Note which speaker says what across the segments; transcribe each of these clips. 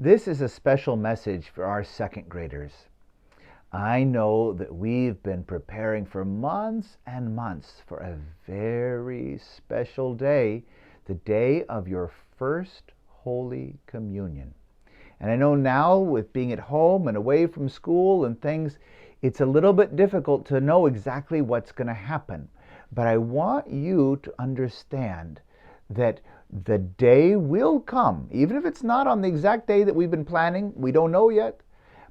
Speaker 1: This is a special message for our second graders. I know that we've been preparing for months and months for a very special day, the day of your first Holy Communion. And I know now, with being at home and away from school and things, it's a little bit difficult to know exactly what's going to happen. But I want you to understand that the day will come, even if it's not on the exact day that we've been planning, we don't know yet,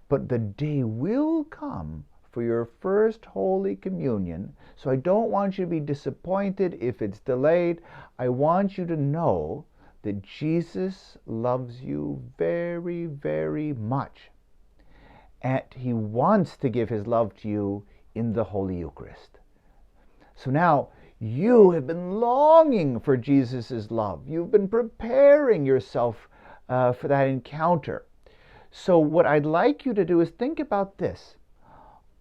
Speaker 1: but the day will come for your first Holy Communion. So I don't want you to be disappointed if it's delayed. I want you to know that Jesus loves you very, very much. And he wants to give his love to you in the Holy Eucharist. So now, you have been longing for Jesus' love. You've been preparing yourself for that encounter. So what I'd like you to do is think about this.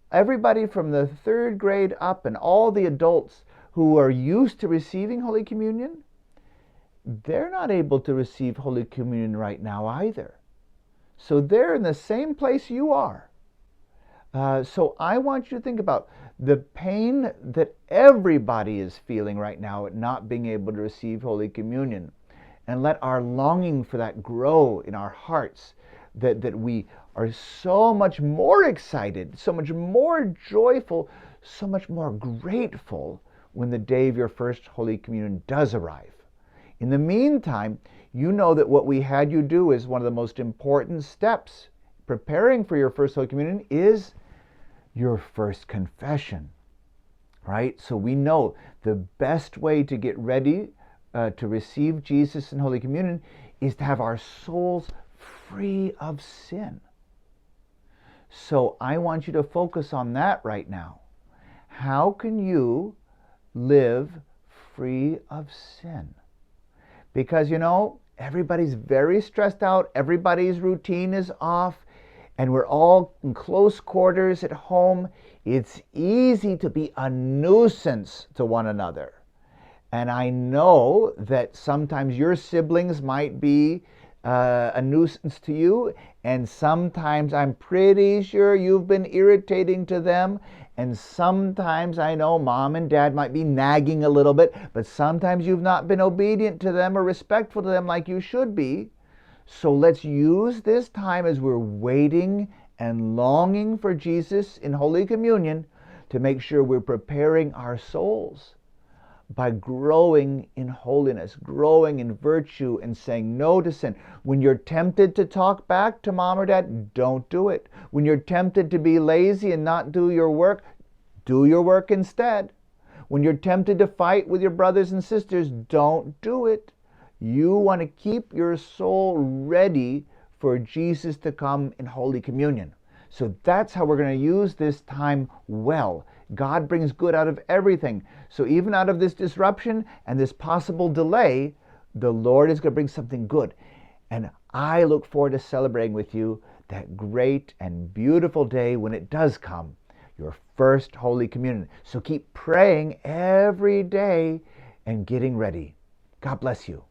Speaker 1: Everybody from the third grade up and all the adults who are used to receiving Holy Communion, they're not able to receive Holy Communion right now either. So they're in the same place you are. So I want you to think about the pain that everybody is feeling right now at not being able to receive Holy Communion. And let our longing for that grow in our hearts, that we are so much more excited, so much more joyful, so much more grateful when the day of your first Holy Communion does arrive. In the meantime, you know that what we had you do is one of the most important steps. Preparing for your first Holy Communion is your first confession, right? So we know the best way to get ready to receive Jesus in Holy Communion is to have our souls free of sin. So I want you to focus on that right now. How can you live free of sin? Because, everybody's very stressed out, everybody's routine is off, and we're all in close quarters at home. It's easy to be a nuisance to one another. And I know that sometimes your siblings might be a nuisance to you, and sometimes I'm pretty sure you've been irritating to them, and sometimes I know mom and dad might be nagging a little bit, but sometimes you've not been obedient to them or respectful to them like you should be. So let's use this time as we're waiting and longing for Jesus in Holy Communion to make sure we're preparing our souls by growing in holiness, growing in virtue, and saying no to sin. When you're tempted to talk back to mom or dad, don't do it. When you're tempted to be lazy and not do your work instead. When you're tempted to fight with your brothers and sisters, don't do it. You want to keep your soul ready for Jesus to come in Holy Communion. So that's how we're going to use this time well. God brings good out of everything. So even out of this disruption and this possible delay, the Lord is going to bring something good. And I look forward to celebrating with you that great and beautiful day when it does come, your first Holy Communion. So keep praying every day and getting ready. God bless you.